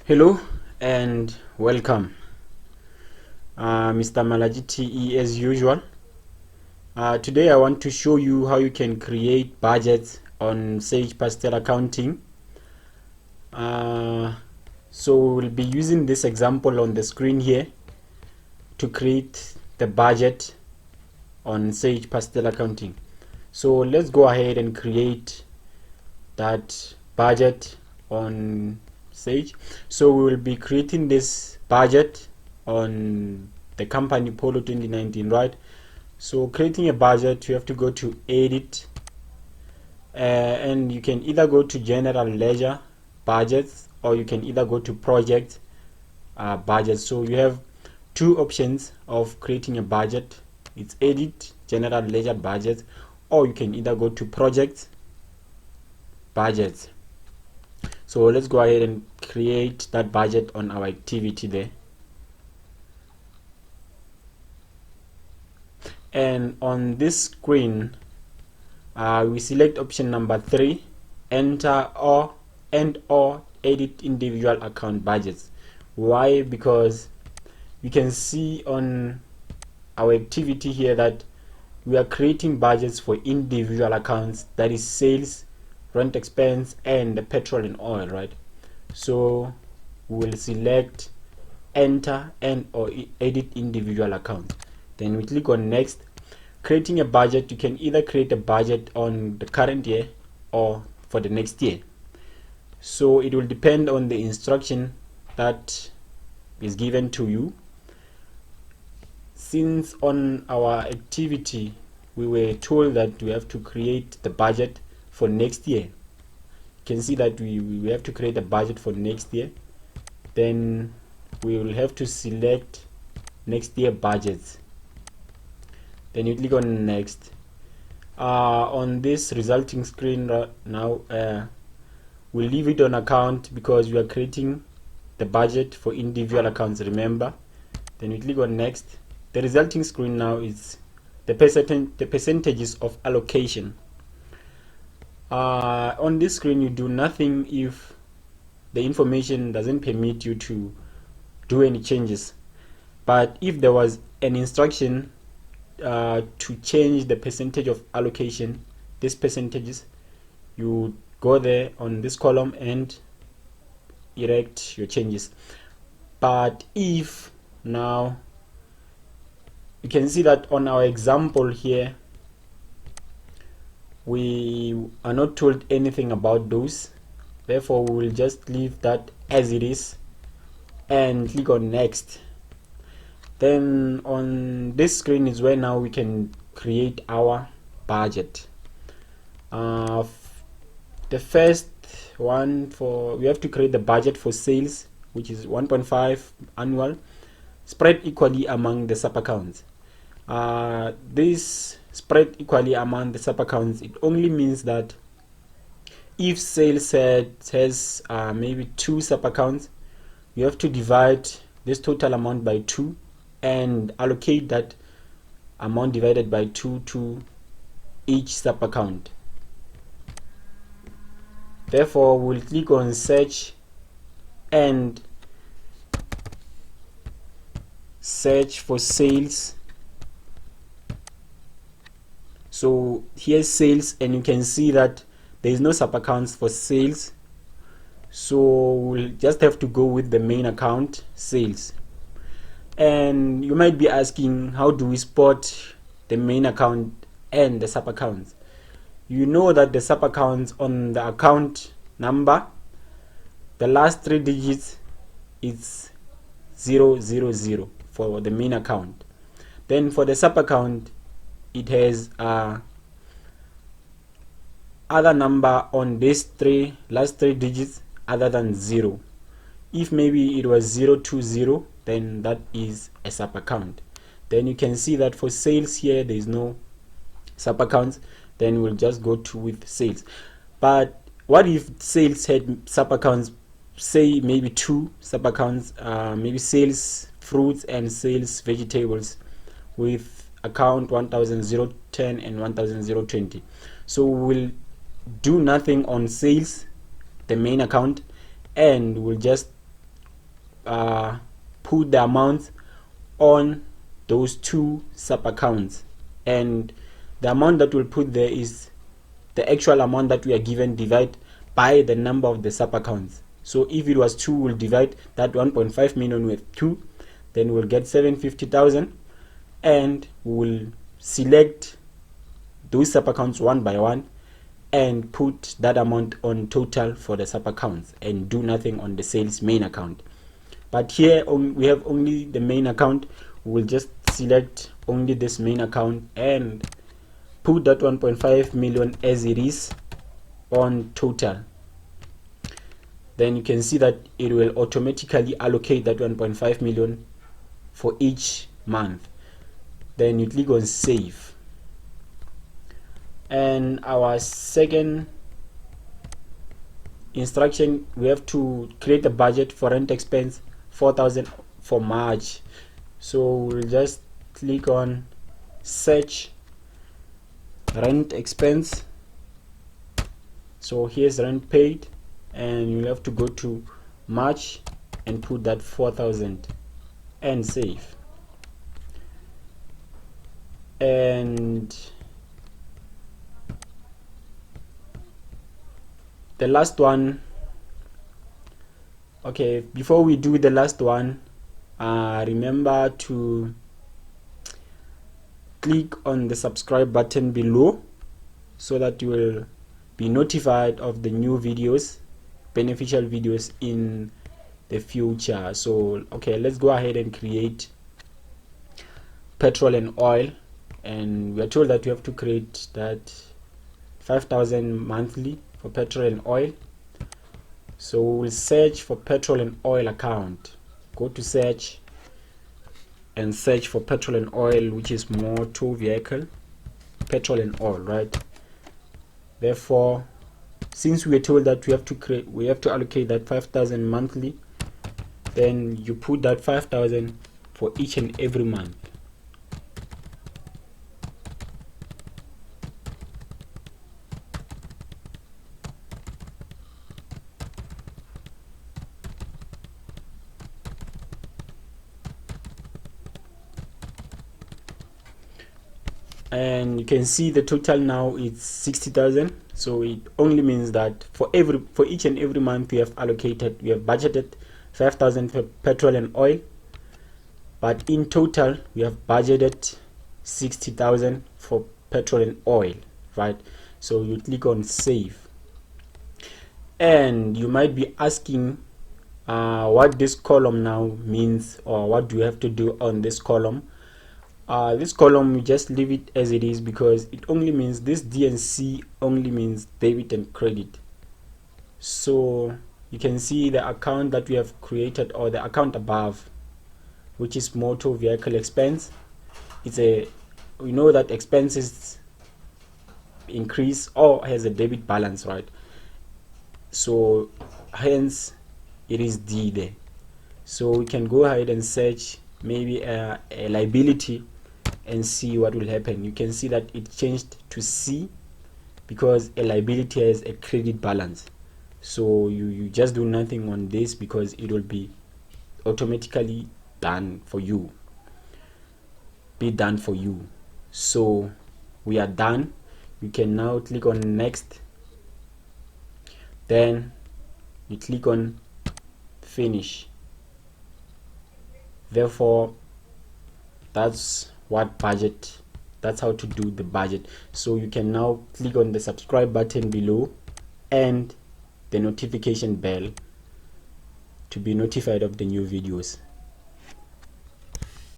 Hello and welcome. Mr. Malajiti as usual. Today I want to show you how you can create budgets on Sage Pastel Accounting. So we'll be using this example on the screen here to create the budget on Sage Pastel Accounting. So let's go ahead and create that budget on Sage. So we will be creating this budget on the company Polo 2019, right? So creating a budget, you have to go to edit, and you can either go to general ledger budgets, or you can either go to project budgets. So you have two options of creating a budget. It's edit, general ledger budget, or you can either go to project budgets. So let's go ahead and create that budget on our activity there. And on this screen, we select option number 3, enter or edit individual account budgets. Why? Because you can see on our activity here that we are creating budgets for individual accounts, that is sales, rent expense, and the petrol and oil, right? So we will select enter and or edit individual account. Then we click on next. Creating a budget, you can either create a budget on the current year or for the next year. So it will depend on the instruction that is given to you. Since on our activity we were told that we have to create the budget for next year, you can see that we have to create a budget for next year. Then we will have to select next year budgets. Then you click on next. On this resulting screen right now, we'll leave it on account because we are creating the budget for individual accounts, remember. Then we click on next. The resulting screen now is the percentages of allocation. On this screen you do nothing if the information doesn't permit you to do any changes, but if there was an instruction to change the percentage of allocation, these percentages, you go there on this column and erect your changes. But if now you can see that on our example here we are not told anything about those, therefore we will just leave that as it is and click on next. Then on this screen is where now we can create our budget. The first one, we have to create the budget for sales, which is 1.5 annual, spread equally among the sub accounts. This spread equally among the sub accounts, it only means that if sales has maybe 2 sub accounts, you have to divide this total amount by 2 and allocate that amount divided by 2 to each sub account. Therefore we'll click on search and search for sales. So here's sales, and you can see that there is no sub accounts for sales, so we'll just have to go with the main account, sales. And you might be asking, how do we spot the main account and the sub accounts? You know that the sub accounts, on the account number, the last 3 digits is 000 for the main account. Then for the sub account, it has other number on these last 3 digits other than 0. If maybe it was 020, then that is a sub account. Then you can see that for sales here there is no sub accounts, then we'll just go to with sales. But what if sales had sub accounts, say maybe 2 sub accounts, maybe sales fruits and sales vegetables, with account 1010 and 1020? So we'll do nothing on sales, the main account, and we'll just put the amounts on those two sub accounts, and the amount that we'll put there is the actual amount that we are given divided by the number of the sub accounts. So if it was 2, we'll divide that 1.5 million with 2, then we'll get 750,000, and we'll select those sub accounts one by one and put that amount on total for the sub accounts and do nothing on the sales main account. But here we have only the main account. We'll just select only this main account and put that 1.5 million as it is on total. Then you can see that it will automatically allocate that 1.5 million for each month. Then you click on save, and our second instruction, we have to create a budget for rent expense 4,000 for March. So we'll just click on search rent expense. So here's rent paid, and you'll have to go to March and put that 4,000 and save. And the last one, okay, before we do the last one, remember to click on the subscribe button below so that you will be notified of the new videos, beneficial videos in the future. So okay, let's go ahead and create petrol and oil, and we are told that we have to create that 5,000 monthly for petrol and oil. So we'll search for petrol and oil account, go to search and search for petrol and oil, which is motor vehicle, petrol and oil, right? Therefore, since we are told that we have to allocate that 5,000 monthly, then you put that 5,000 for each and every month. And you can see the total now is 60,000. So it only means that for each and every month we have budgeted 5,000 for petrol and oil, but in total we have budgeted 60,000 for petrol and oil, right? So you click on save, and you might be asking what this column now means, or what do you have to do on this column. This column, we just leave it as it is, because it only means this D and C only means debit and credit. So you can see the account that we have created, or the account above, which is motor vehicle expense. We know that expenses increase or has a debit balance, right? So hence it is D there. So we can go ahead and search maybe a liability and see what will happen. You can see that it changed to C because a liability has a credit balance. So you just do nothing on this because it will be automatically done for you. So we are done. You can now click on next, then you click on finish. Therefore, that's how to do the budget. So you can now click on the subscribe button below and the notification bell to be notified of the new videos.